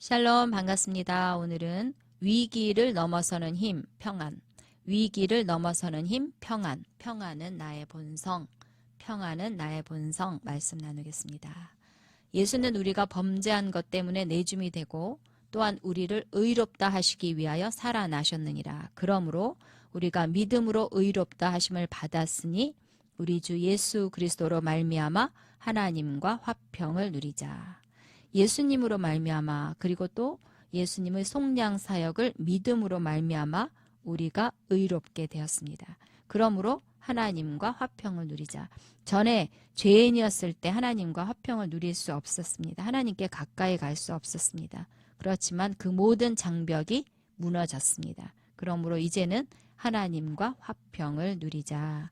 샬롬 반갑습니다. 오늘은 위기를 넘어서는 힘, 평안. 위기를 넘어서는 힘, 평안. 평안은 나의 본성. 평안은 나의 본성 말씀 나누겠습니다. 예수는 우리가 범죄한 것 때문에 내줌이 되고 또한 우리를 의롭다 하시기 위하여 살아나셨느니라. 그러므로 우리가 믿음으로 의롭다 하심을 받았으니 우리 주 예수 그리스도로 말미암아 하나님과 화평을 누리자. 예수님으로 말미암아 그리고 또 예수님의 속량 사역을 믿음으로 말미암아 우리가 의롭게 되었습니다. 그러므로 하나님과 화평을 누리자. 전에 죄인이었을 때 하나님과 화평을 누릴 수 없었습니다. 하나님께 가까이 갈 수 없었습니다. 그렇지만 그 모든 장벽이 무너졌습니다. 그러므로 이제는 하나님과 화평을 누리자.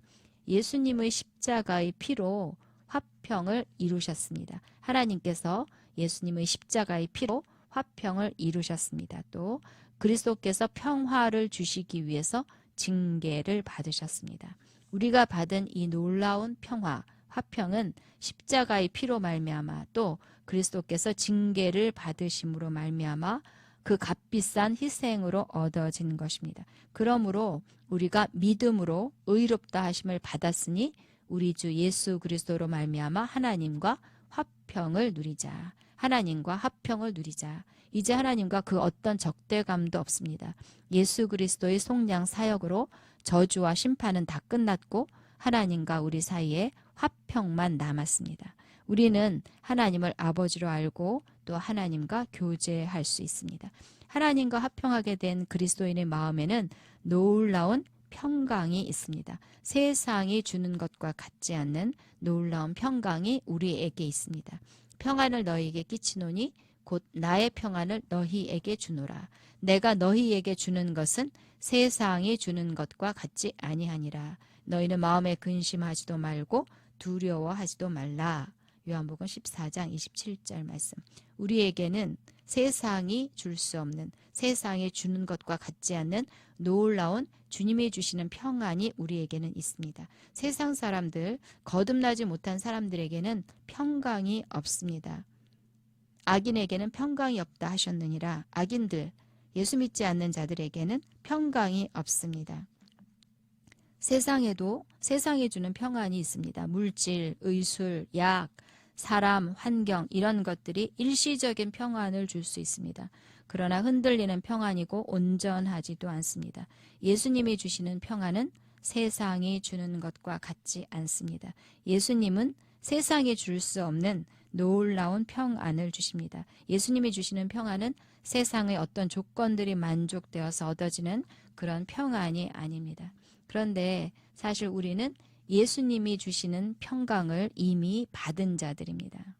예수님의 십자가의 피로 화평을 이루셨습니다. 하나님께서 예수님의 십자가의 피로 화평을 이루셨습니다. 또 그리스도께서 평화를 주시기 위해서 징계를 받으셨습니다. 우리가 받은 이 놀라운 평화, 화평은 십자가의 피로 말미암아 또 그리스도께서 징계를 받으심으로 말미암아 그 값비싼 희생으로 얻어진 것입니다. 그러므로 우리가 믿음으로 의롭다 하심을 받았으니 우리 주 예수 그리스도로 말미암아 하나님과 화평을 누리자. 하나님과 화평을 누리자. 이제 하나님과 그 어떤 적대감도 없습니다. 예수 그리스도의 속량 사역으로 저주와 심판은 다 끝났고 하나님과 우리 사이에 화평만 남았습니다. 우리는 하나님을 아버지로 알고 또 하나님과 교제할 수 있습니다. 하나님과 화평하게 된 그리스도인의 마음에는 놀라운 평강이 있습니다. 세상이 주는 것과 같지 않는 놀라운 평강이 우리에게 있습니다. 평안을 너희에게 끼치노니 곧 나의 평안을 너희에게 주노라. 내가 너희에게 주는 것은 세상이 주는 것과 같지 아니하니라. 너희는 마음에 근심하지도 말고 두려워하지도 말라. 요한복음 14장 27절 말씀. 우리에게는 세상이 줄 수 없는, 세상이 주는 것과 같지 않는 놀라운 주님이 주시는 평안이 우리에게는 있습니다. 세상 사람들, 거듭나지 못한 사람들에게는 평강이 없습니다. 악인에게는 평강이 없다 하셨느니라. 악인들, 예수 믿지 않는 자들에게는 평강이 없습니다. 세상에도 세상이 주는 평안이 있습니다. 물질, 의술, 약, 사람, 환경 이런 것들이 일시적인 평안을 줄 수 있습니다. 그러나 흔들리는 평안이고 온전하지도 않습니다. 예수님이 주시는 평안은 세상이 주는 것과 같지 않습니다. 예수님은 세상이 줄 수 없는 놀라운 평안을 주십니다. 예수님이 주시는 평안은 세상의 어떤 조건들이 만족되어서 얻어지는 그런 평안이 아닙니다. 그런데 사실 우리는 예수님이 주시는 평강을 이미 받은 자들입니다.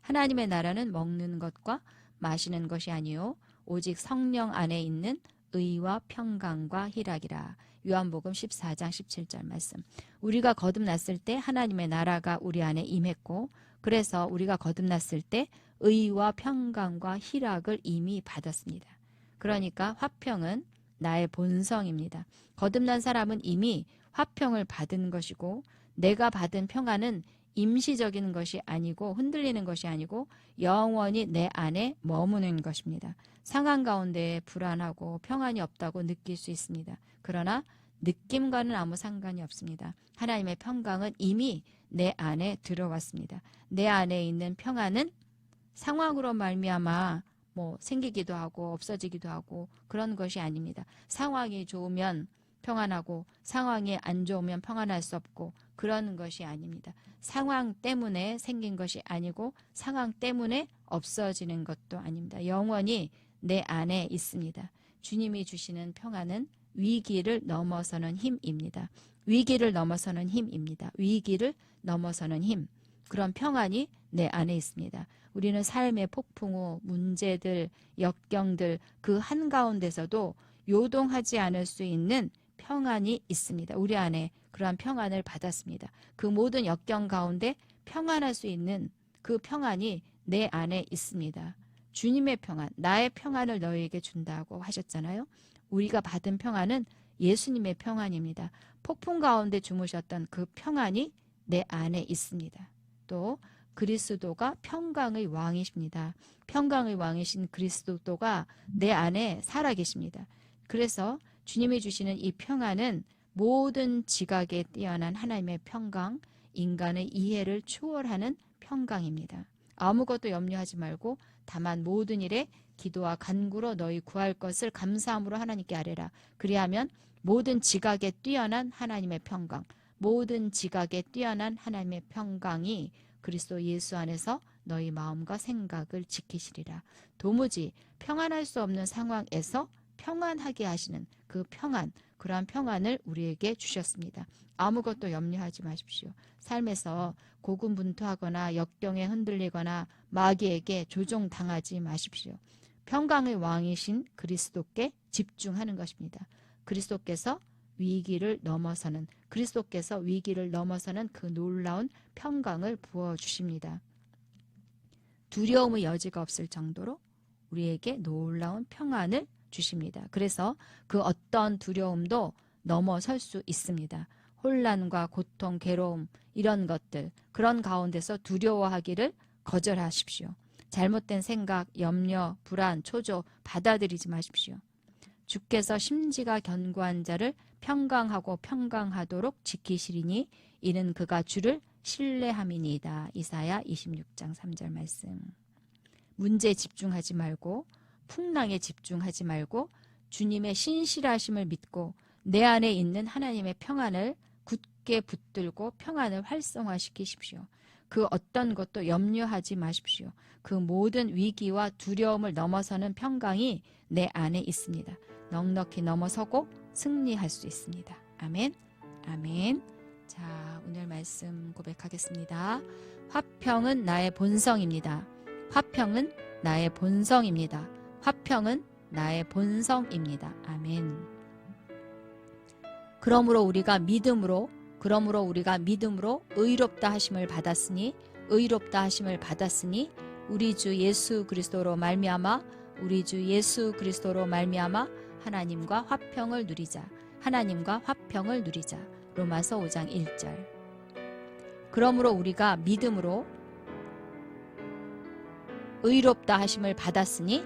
하나님의 나라는 먹는 것과 마시는 것이 아니요 오직 성령 안에 있는 의와 평강과 희락이라. 요한복음 14장 17절 말씀. 우리가 거듭났을 때 하나님의 나라가 우리 안에 임했고 그래서 우리가 거듭났을 때 의와 평강과 희락을 이미 받았습니다. 그러니까 화평은 나의 본성입니다. 거듭난 사람은 이미 화평을 받은 것이고 내가 받은 평안은 임시적인 것이 아니고 흔들리는 것이 아니고 영원히 내 안에 머무는 것입니다. 상황 가운데 불안하고 평안이 없다고 느낄 수 있습니다. 그러나 느낌과는 아무 상관이 없습니다. 하나님의 평강은 이미 내 안에 들어왔습니다. 내 안에 있는 평안은 상황으로 말미암아 생기기도 하고 없어지기도 하고 그런 것이 아닙니다. 상황이 좋으면 평안하고 상황이 안 좋으면 평안할 수 없고 그런 것이 아닙니다. 상황 때문에 생긴 것이 아니고 상황 때문에 없어지는 것도 아닙니다. 영원히 내 안에 있습니다. 주님이 주시는 평안은 위기를 넘어서는 힘입니다. 위기를 넘어서는 힘입니다. 위기를 넘어서는 힘. 그런 평안이 내 안에 있습니다. 우리는 삶의 폭풍 후 문제들, 역경들 그 한가운데서도 요동하지 않을 수 있는 평안이 있습니다. 우리 안에 그러한 평안을 받았습니다. 그 모든 역경 가운데 평안할 수 있는 그 평안이 내 안에 있습니다. 주님의 평안, 나의 평안을 너희에게 준다고 하셨잖아요. 우리가 받은 평안은 예수님의 평안입니다. 폭풍 가운데 주무셨던 그 평안이 내 안에 있습니다. 또 그리스도가 평강의 왕이십니다. 평강의 왕이신 그리스도가 내 안에 살아계십니다. 그래서 주님이 주시는 이 평안은 모든 지각에 뛰어난 하나님의 평강, 인간의 이해를 초월하는 평강입니다. 아무것도 염려하지 말고 다만 모든 일에 기도와 간구로 너희 구할 것을 감사함으로 하나님께 아뢰라. 그리하면 모든 지각에 뛰어난 하나님의 평강, 모든 지각에 뛰어난 하나님의 평강이 그리스도 예수 안에서 너희 마음과 생각을 지키시리라. 도무지 평안할 수 없는 상황에서 평안하게 하시는 그 평안, 그러한 평안을 우리에게 주셨습니다. 아무것도 염려하지 마십시오. 삶에서 고군분투하거나 역경에 흔들리거나 마귀에게 조종당하지 마십시오. 평강의 왕이신 그리스도께 집중하는 것입니다. 그리스도께서 위기를 넘어서는 그 놀라운 평강을 부어주십니다. 두려움의 여지가 없을 정도로 우리에게 놀라운 평안을 주십니다. 그래서 그 어떤 두려움도 넘어설 수 있습니다. 혼란과 고통, 괴로움 이런 것들, 그런 가운데서 두려워하기를 거절하십시오. 잘못된 생각, 염려, 불안, 초조 받아들이지 마십시오. 주께서 심지가 견고한 자를 평강하고 평강하도록 지키시리니 이는 그가 주를 신뢰함이니이다. 이사야 26장 3절 말씀. 문제에 집중하지 말고 풍랑에 집중하지 말고 주님의 신실하심을 믿고 내 안에 있는 하나님의 평안을 굳게 붙들고 평안을 활성화시키십시오. 그 어떤 것도 염려하지 마십시오. 그 모든 위기와 두려움을 넘어서는 평강이 내 안에 있습니다. 넉넉히 넘어서고 승리할 수 있습니다. 아멘. 아멘. 자, 오늘 말씀 고백하겠습니다. 화평은 나의 본성입니다. 화평은 나의 본성입니다. 화평은 나의 본성입니다. 아멘. 그러므로 우리가 믿음으로 의롭다 하심을 받았으니 우리 주 예수 그리스도로 말미암아 하나님과 화평을 누리자. 로마서 5장 1절. 그러므로 우리가 믿음으로 의롭다 하심을 받았으니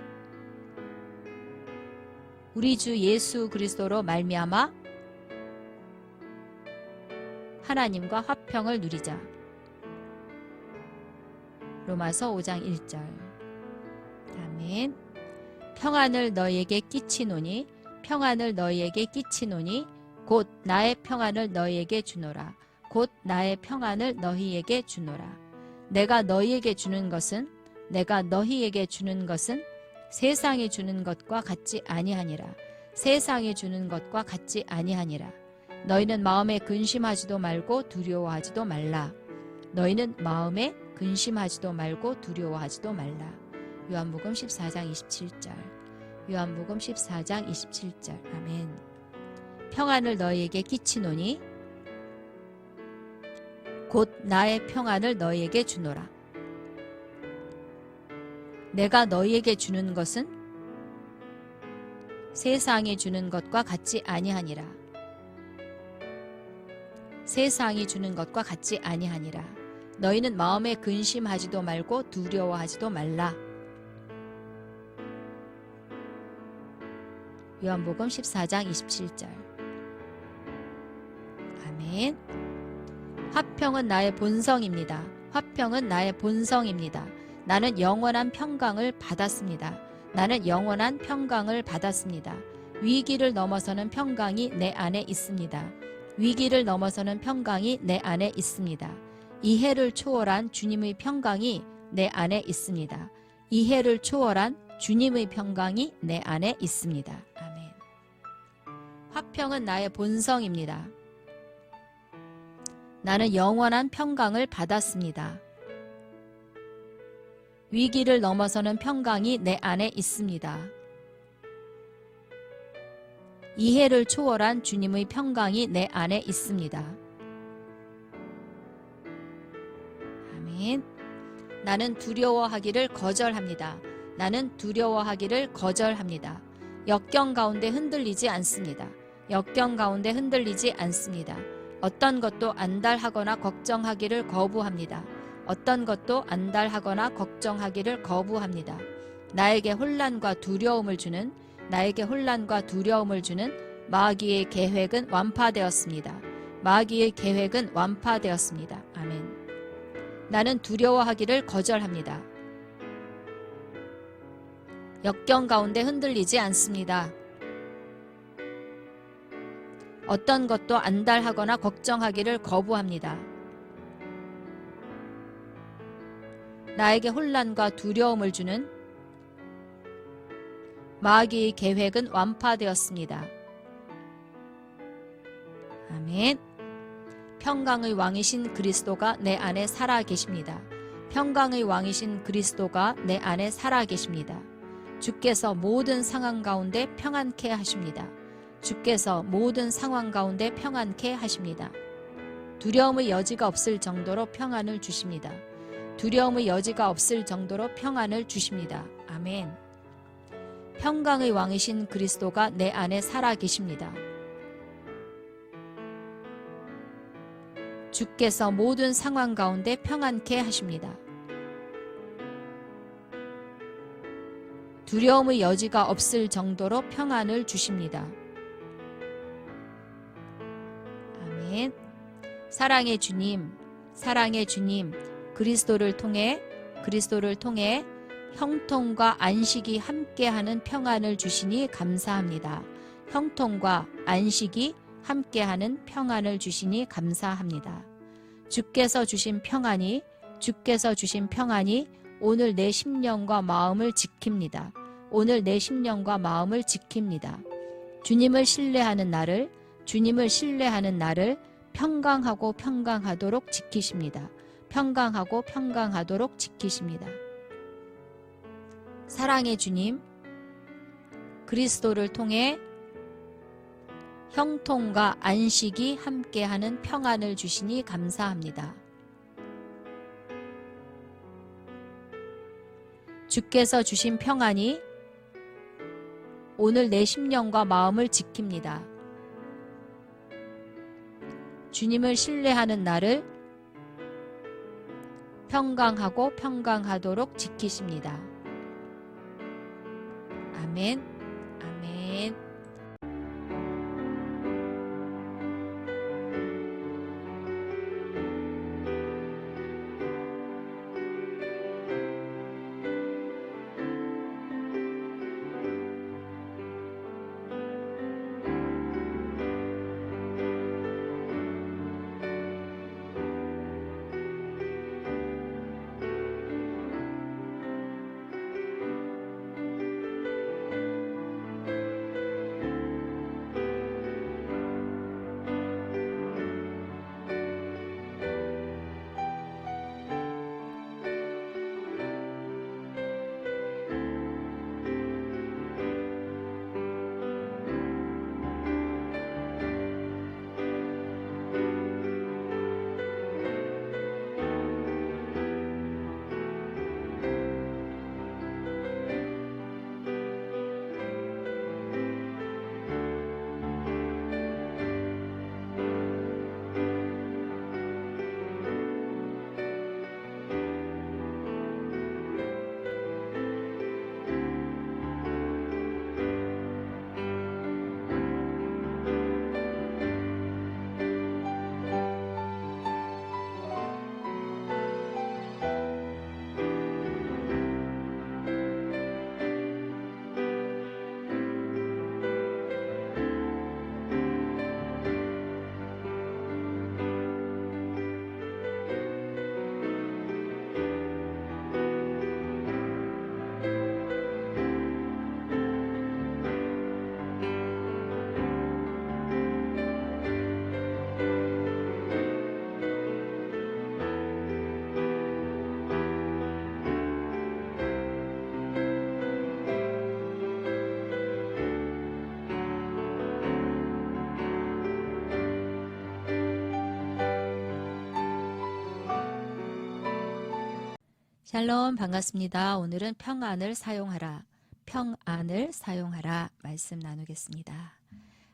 우리 주 예수 그리스도로 말미암아 하나님과 화평을 누리자. 로마서 5장 1절. 아멘. 평안을 너희에게 끼치노니 곧 나의 평안을 너희에게 주노라. 내가 너희에게 주는 것은 세상이 주는 것과 같지 아니하니라. 너희는 마음에 근심하지도 말고 두려워하지도 말라. 요한복음 14장 27절. 아멘. 평안을 너희에게 끼치노니 곧 나의 평안을 너희에게 주노라. 내가 너희에게 주는 것은 세상이 주는 것과 같지 아니하니라. 너희는 마음에 근심하지도 말고 두려워하지도 말라. 요한복음 14장 27절. 아멘. 화평은 나의 본성입니다. 나는 영원한 평강을 받았습니다. 위기를 넘어서는 평강이 내 안에 있습니다. 이해를 초월한 주님의 평강이 내 안에 있습니다. 아멘. 화평은 나의 본성입니다. 나는 영원한 평강을 받았습니다. 위기를 넘어서는 평강이 내 안에 있습니다. 이해를 초월한 주님의 평강이 내 안에 있습니다. 아멘. 나는 두려워하기를 거절합니다. 역경 가운데 흔들리지 않습니다. 어떤 것도 안달하거나 걱정하기를 거부합니다. 어떤 것도 안달하거나 걱정하기를 거부합니다. 나에게 혼란과 두려움을 주는 마귀의 계획은 완파되었습니다. 마귀의 계획은 완파되었습니다. 아멘. 나는 두려워하기를 거절합니다. 역경 가운데 흔들리지 않습니다. 어떤 것도 안달하거나 걱정하기를 거부합니다. 나에게 혼란과 두려움을 주는 마귀의 계획은 완파되었습니다. 아멘. 평강의 왕이신 그리스도가 내 안에 살아 계십니다. 평강의 왕이신 그리스도가 내 안에 살아 계십니다. 주께서 모든 상황 가운데 평안케 하십니다. 주께서 모든 상황 가운데 평안케 하십니다. 두려움의 여지가 없을 정도로 평안을 주십니다. 두려움의 여지가 없을 정도로 평안을 주십니다. 아멘. 평강의 왕이신 그리스도가 내 안에 살아 계십니다. 주께서 모든 상황 가운데 평안케 하십니다. 두려움의 여지가 없을 정도로 평안을 주십니다. 아멘. 사랑의 주님, 그리스도를 통해 형통과 안식이 함께하는 평안을 주시니 감사합니다. 형통과 안식이 함께하는 평안을 주시니 감사합니다. 주께서 주신 평안이 오늘 내 심령과 마음을 지킵니다. 오늘 내 심령과 마음을 지킵니다. 주님을 신뢰하는 나를 평강하고 평강하도록 지키십니다. 평강하고 평강하도록 지키십니다. 사랑의 주님, 그리스도를 통해 형통과 안식이 함께하는 평안을 주시니 감사합니다. 주께서 주신 평안이 오늘 내 심령과 마음을 지킵니다. 주님을 신뢰하는 나를 평강하고 평강하도록 지키십니다. 아멘, 아멘. 샬롬, 반갑습니다. 오늘은 평안을 사용하라 말씀 나누겠습니다.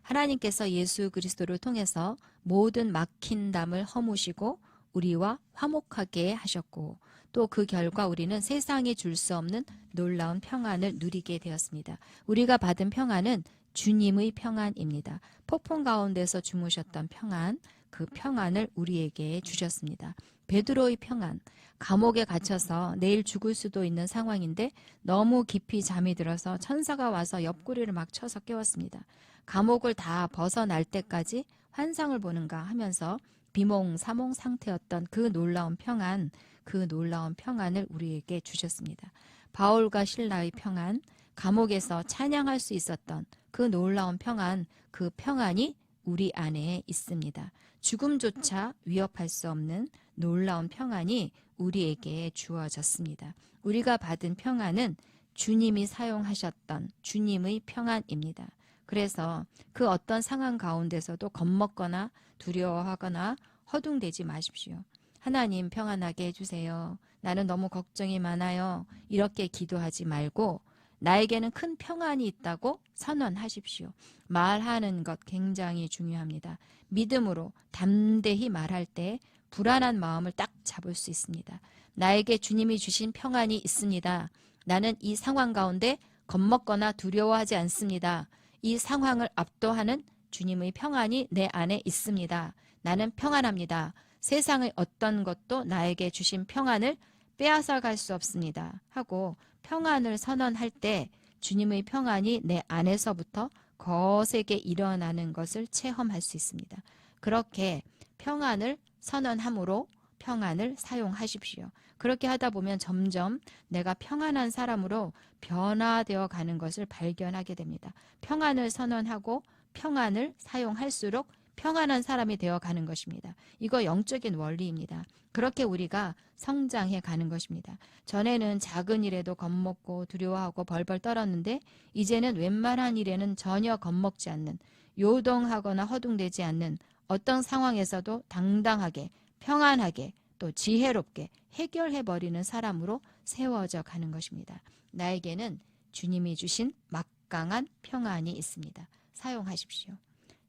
하나님께서 예수 그리스도를 통해서 모든 막힌 담을 허무시고 우리와 화목하게 하셨고 또 그 결과 우리는 세상이 줄 수 없는 놀라운 평안을 누리게 되었습니다. 우리가 받은 평안은 주님의 평안입니다. 폭풍 가운데서 주무셨던 평안, 그 평안을 우리에게 주셨습니다. 베드로의 평안, 감옥에 갇혀서 내일 죽을 수도 있는 상황인데 너무 깊이 잠이 들어서 천사가 와서 옆구리를 막 쳐서 깨웠습니다. 감옥을 다 벗어날 때까지 환상을 보는가 하면서 비몽사몽 상태였던 그 놀라운 평안, 그 놀라운 평안을 우리에게 주셨습니다. 바울과 실라의 평안, 감옥에서 찬양할 수 있었던 그 놀라운 평안, 그 평안이 우리 안에 있습니다. 죽음조차 위협할 수 없는 놀라운 평안이 우리에게 주어졌습니다. 우리가 받은 평안은 주님이 사용하셨던 주님의 평안입니다. 그래서 그 어떤 상황 가운데서도 겁먹거나 두려워하거나 허둥대지 마십시오. 하나님 평안하게 해주세요. 나는 너무 걱정이 많아요. 이렇게 기도하지 말고 나에게는 큰 평안이 있다고 선언하십시오. 말하는 것 굉장히 중요합니다. 믿음으로 담대히 말할 때 불안한 마음을 딱 잡을 수 있습니다. 나에게 주님이 주신 평안이 있습니다. 나는 이 상황 가운데 겁먹거나 두려워하지 않습니다. 이 상황을 압도하는 주님의 평안이 내 안에 있습니다. 나는 평안합니다. 세상의 어떤 것도 나에게 주신 평안을 빼앗아갈 수 없습니다. 하고 평안을 선언할 때 주님의 평안이 내 안에서부터 거세게 일어나는 것을 체험할 수 있습니다. 그렇게 평안을 선언함으로 평안을 사용하십시오. 그렇게 하다 보면 점점 내가 평안한 사람으로 변화되어 가는 것을 발견하게 됩니다. 평안을 선언하고 평안을 사용할수록 평안한 사람이 되어 가는 것입니다. 이거 영적인 원리입니다. 그렇게 우리가 성장해 가는 것입니다. 전에는 작은 일에도 겁먹고 두려워하고 벌벌 떨었는데 이제는 웬만한 일에는 전혀 겁먹지 않는, 요동하거나 허둥대지 않는, 어떤 상황에서도 당당하게 평안하게 또 지혜롭게 해결해버리는 사람으로 세워져 가는 것입니다. 나에게는 주님이 주신 막강한 평안이 있습니다. 사용하십시오.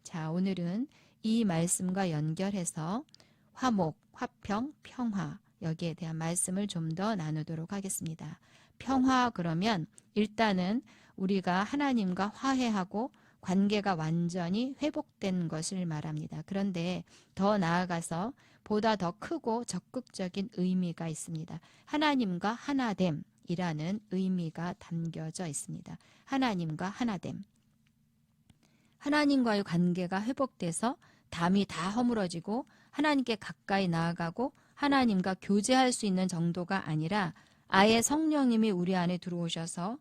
자, 오늘은 이 말씀과 연결해서 화목, 화평, 평화 여기에 대한 말씀을 좀 더 나누도록 하겠습니다. 평화 그러면 일단은 우리가 하나님과 화해하고 관계가 완전히 회복된 것을 말합니다. 그런데 더 나아가서 보다 더 크고 적극적인 의미가 있습니다. 하나님과 하나됨이라는 의미가 담겨져 있습니다. 하나님과 하나됨. 하나님과의 관계가 회복돼서 담이 다 허물어지고 하나님께 가까이 나아가고 하나님과 교제할 수 있는 정도가 아니라 아예 성령님이 우리 안에 들어오셔서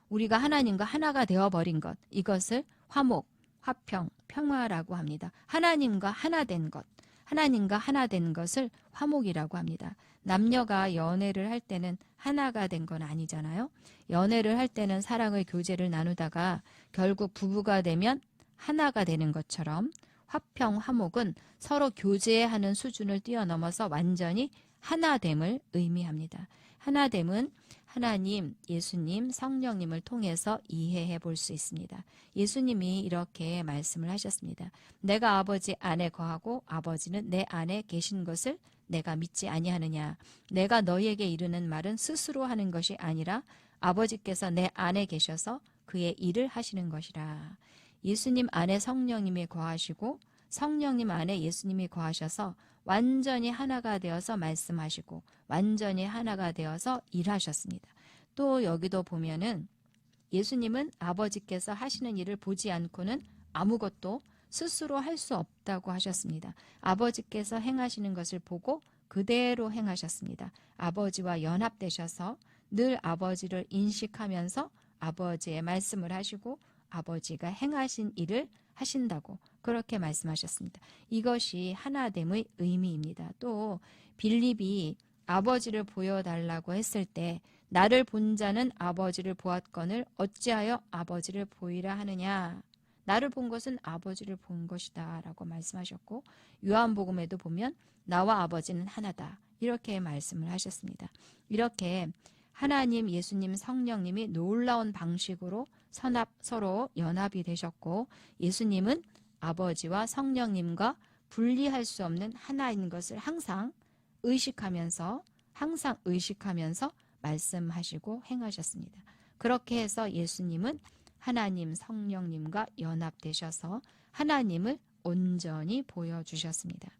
우리가 하나님과 하나가 되어버린 것, 이것을 화목, 화평, 평화라고 합니다. 하나님과 하나 된 것, 하나님과 하나 된 것을 화목이라고 합니다. 남녀가 연애를 할 때는 하나가 된 건 아니잖아요. 연애를 할 때는 사랑의 교제를 나누다가 결국 부부가 되면 하나가 되는 것처럼 화평, 화목은 서로 교제하는 수준을 뛰어넘어서 완전히 하나됨을 의미합니다. 하나됨은 하나님, 예수님, 성령님을 통해서 이해해 볼 수 있습니다. 예수님이 이렇게 말씀을 하셨습니다. 내가 아버지 안에 거하고 아버지는 내 안에 계신 것을 내가 믿지 아니하느냐. 내가 너희에게 이르는 말은 스스로 하는 것이 아니라 아버지께서 내 안에 계셔서 그의 일을 하시는 것이라. 예수님 안에 성령님이 거하시고 성령님 안에 예수님이 거하셔서 완전히 하나가 되어서 말씀하시고 완전히 하나가 되어서 일하셨습니다. 또 여기도 보면은 예수님은 아버지께서 하시는 일을 보지 않고는 아무것도 스스로 할 수 없다고 하셨습니다. 아버지께서 행하시는 것을 보고 그대로 행하셨습니다. 아버지와 연합되셔서 늘 아버지를 인식하면서 아버지의 말씀을 하시고 아버지가 행하신 일을 하신다고 그렇게 말씀하셨습니다. 이것이 하나됨의 의미입니다. 또 빌립이 아버지를 보여달라고 했을 때 나를 본 자는 아버지를 보았거늘 어찌하여 아버지를 보이라 하느냐. 나를 본 것은 아버지를 본 것이다 라고 말씀하셨고 요한복음에도 보면 나와 아버지는 하나다 이렇게 말씀을 하셨습니다. 이렇게 하나님, 예수님, 성령님이 놀라운 방식으로 서로 연합이 되셨고 예수님은 아버지와 성령님과 분리할 수 없는 하나인 것을 항상 항상 의식하면서 말씀하시고 행하셨습니다. 그렇게 해서 예수님은 하나님 성령님과 연합되셔서 하나님을 온전히 보여주셨습니다.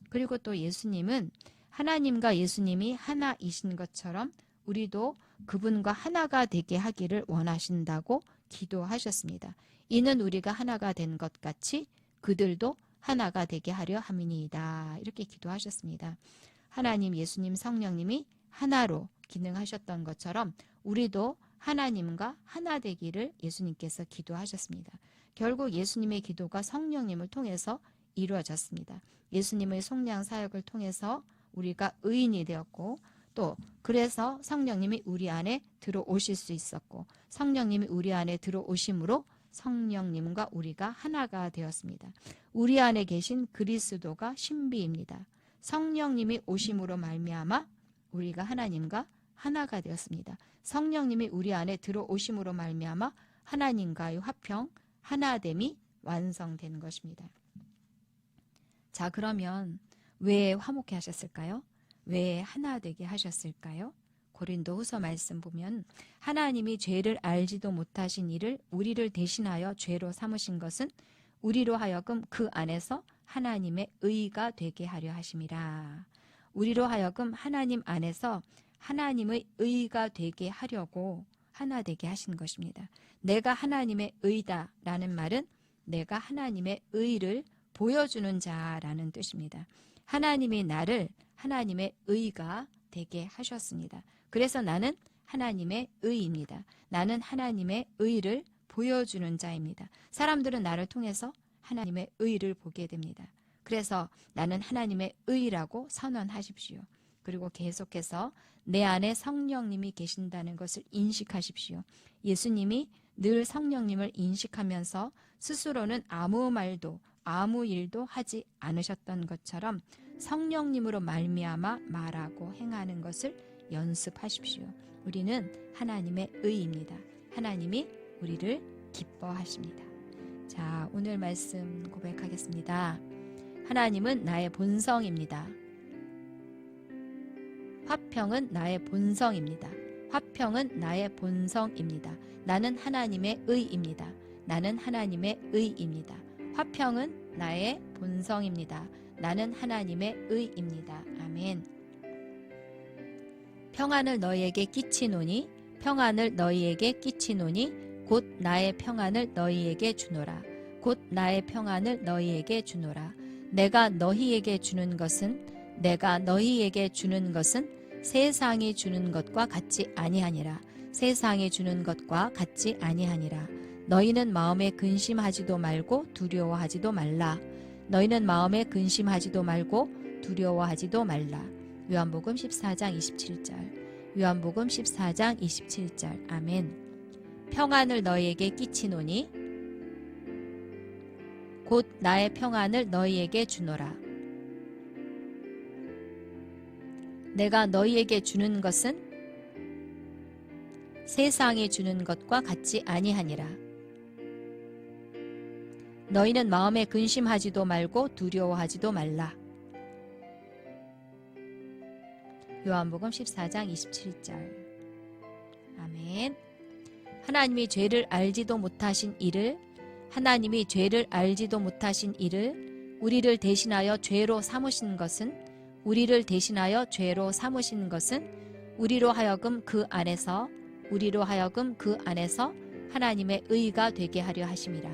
그리고 또 예수님은 하나님과 예수님이 하나이신 것처럼 우리도 그분과 하나가 되게 하기를 원하신다고 기도하셨습니다. 이는 우리가 하나가 된 것 같이 그들도 하나가 되게 하려 함이니이다. 이렇게 기도하셨습니다. 하나님, 예수님, 성령님이 하나로 기능하셨던 것처럼 우리도 하나님과 하나 되기를 예수님께서 기도하셨습니다. 결국 예수님의 기도가 성령님을 통해서 이루어졌습니다. 예수님의 속량 사역을 통해서 우리가 의인이 되었고, 또 그래서 성령님이 우리 안에 들어오실 수 있었고, 성령님이 우리 안에 들어오심으로 성령님과 우리가 하나가 되었습니다. 우리 안에 계신 그리스도가 신비입니다. 성령님이 오심으로 말미암아 우리가 하나님과 하나가 되었습니다. 성령님이 우리 안에 들어오심으로 말미암아 하나님과의 화평, 하나됨이 완성된 것입니다. 자, 그러면 왜 화목해 하셨을까요? 왜 하나 되게 하셨을까요? 고린도후서 말씀 보면 하나님이 죄를 알지도 못하신 이를 우리를 대신하여 죄로 삼으신 것은 우리로 하여금 그 안에서 하나님의 의가 되게 하려 하심이라. 우리로 하여금 하나님 안에서 하나님의 의가 되게 하려고 하나 되게 하신 것입니다. 내가 하나님의 의다라는 말은 내가 하나님의 의를 보여주는 자라는 뜻입니다. 하나님이 나를 하나님의 의가 되게 하셨습니다. 그래서 나는 하나님의 의입니다. 나는 하나님의 의를 보여주는 자입니다. 사람들은 나를 통해서 하나님의 의를 보게 됩니다. 그래서 나는 하나님의 의라고 선언하십시오. 그리고 계속해서 내 안에 성령님이 계신다는 것을 인식하십시오. 예수님이 늘 성령님을 인식하면서 스스로는 아무 말도 아무 일도 하지 않으셨던 것처럼 성령님으로 말미암아 말하고 행하는 것을 연습하십시오. 우리는 하나님의 의입니다. 하나님이 우리를 기뻐하십니다. 자, 오늘 말씀 고백하겠습니다. 하나님은 나의 본성입니다. 화평은 나의 본성입니다. 화평은 나의 본성입니다. 나는 하나님의 의입니다. 나는 하나님의 의입니다. 화평은 나의 본성입니다. 나는 하나님의 의입니다. 아멘. 평안을 너희에게 끼치노니 평안을 너희에게 끼치노니 곧 나의 평안을 너희에게 주노라. 곧 나의 평안을 너희에게 주노라. 내가 너희에게 주는 것은 세상이 주는 것과 같지 아니하니라. 세상이 주는 것과 같지 아니하니라. 너희는 마음에 근심하지도 말고 두려워하지도 말라. 너희는 마음에 근심하지도 말고 두려워하지도 말라. 요한복음 14장 27절. 요한복음 14장 27절. 아멘. 평안을 너희에게 끼치노니 곧 나의 평안을 너희에게 주노라. 내가 너희에게 주는 것은 세상이 주는 것과 같지 아니하니라. 너희는 마음에 근심하지도 말고 두려워하지도 말라. 요한복음 14장 27절. 아멘. 하나님이 죄를 알지도 못하신 이를 우리를 대신하여 죄로 삼으신 것은 우리로 하여금 그 안에서 하나님의 의가 되게 하려 하심이라.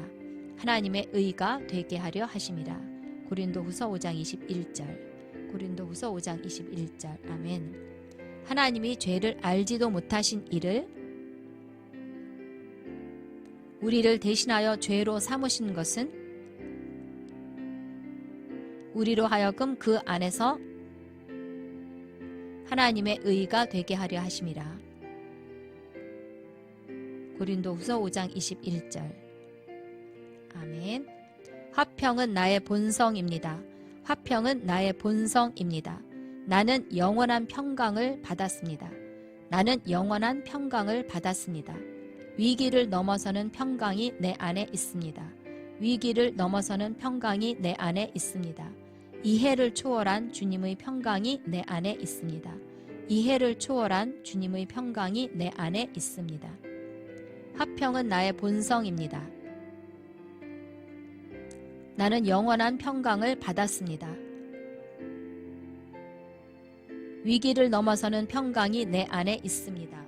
하나님의 의가 되게 하려 하심이라. 고린도후서 5장 21절. 고린도후서 5장 21절. 아멘. 하나님이 죄를 알지도 못하신 이를 우리를 대신하여 죄로 삼으신 것은 우리로 하여금 그 안에서 하나님의 의가 되게 하려 하심이라. 고린도후서 5장 21절. 아멘. 화평은 나의 본성입니다. 화평은 나의 본성입니다. 나는 영원한 평강을 받았습니다. 위기를 넘어서는 평강이 내 안에 있습니다. 이해를 초월한 주님의 평강이 내 안에 있습니다. 이해를 초월한 주님의 평강이 내 안에 있습니다. 화평은 나의 본성입니다. 나는 영원한 평강을 받았습니다. 위기를 넘어서는 평강이 내 안에 있습니다.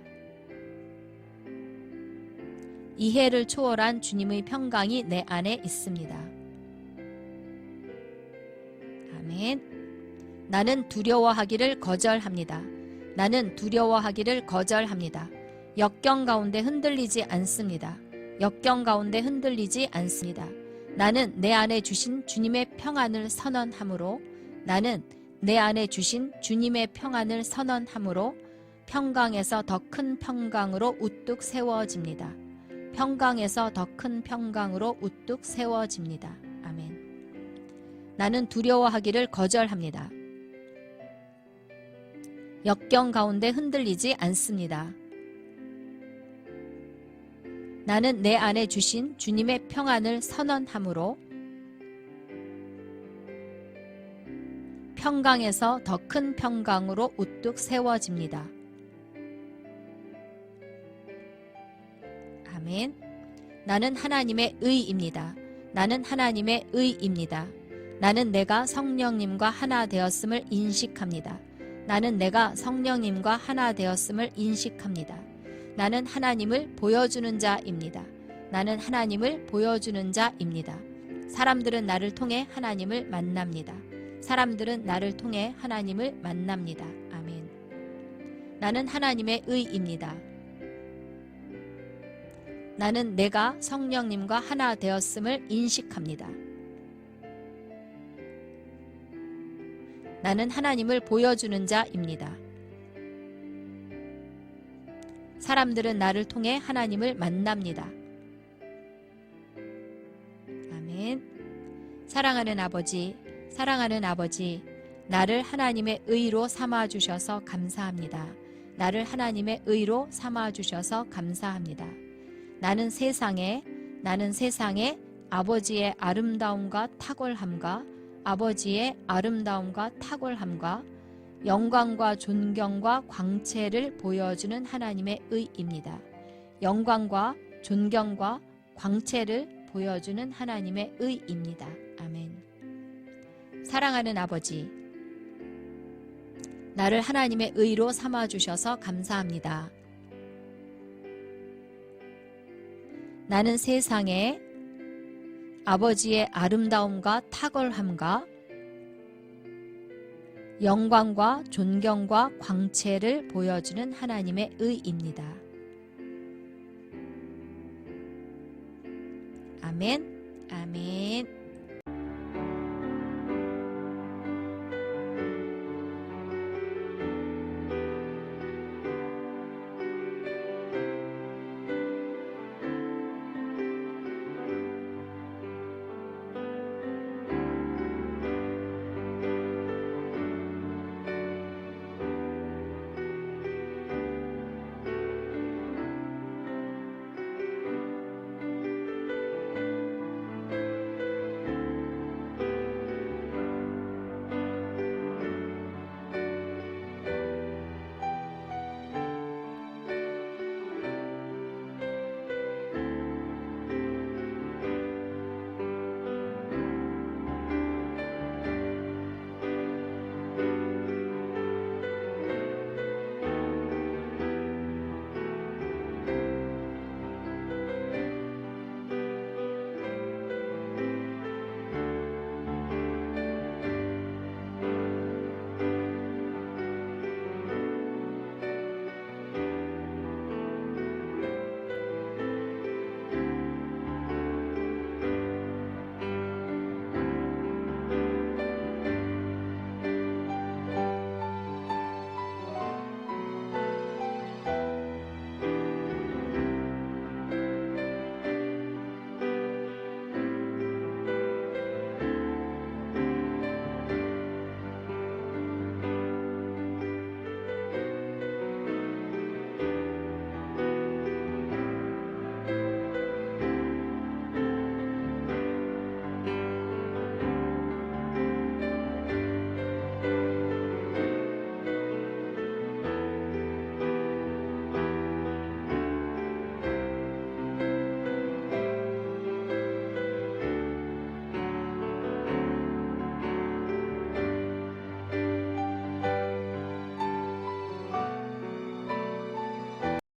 이해를 초월한 주님의 평강이 내 안에 있습니다. 아멘. 나는 두려워하기를 거절합니다. 나는 두려워하기를 거절합니다. 역경 가운데 흔들리지 않습니다. 역경 가운데 흔들리지 않습니다. 나는 내 안에 주신 주님의 평안을 선언함으로 나는 내 안에 주신 주님의 평안을 선언함으로 평강에서 더 큰 평강으로 우뚝 세워집니다. 평강에서 더 큰 평강으로 우뚝 세워집니다. 아멘. 나는 두려워하기를 거절합니다. 역경 가운데 흔들리지 않습니다. 나는 내 안에 주신 주님의 평안을 선언함으로 평강에서 더 큰 평강으로 우뚝 세워집니다. 아멘. 나는 하나님의 의입니다. 나는 하나님의 의입니다. 나는 내가 성령님과 하나 되었음을 인식합니다. 나는 내가 성령님과 하나 되었음을 인식합니다. 나는 하나님을 보여주는 자입니다. 나는 하나님을 보여주는 자입니다. 사람들은 나를 통해 하나님을 만납니다. 사람들은 나를 통해 하나님을 만납니다. 아멘. 나는 하나님의 의입니다. 나는 내가 성령님과 하나 되었음을 인식합니다. 나는 하나님을 보여주는 자입니다. 사람들은 나를 통해 하나님을 만납니다. 아멘. 사랑하는 아버지, 사랑하는 아버지, 나를 하나님의 의로 삼아주셔서 감사합니다. 나를 하나님의 의로 삼아주셔서 감사합니다. 나는 세상에 아버지의 아름다움과 탁월함과 아버지의 아름다움과 탁월함과 영광과 존경과 광채를 보여주는 하나님의 의입니다. 영광과 존경과 광채를 보여주는 하나님의 의입니다. 아멘. 사랑하는 아버지, 나를 하나님의 의로 삼아주셔서 감사합니다. 나는 세상에 아버지의 아름다움과 탁월함과 영광과 존경과 광채를 보여주는 하나님의 의입니다. 아멘, 아멘.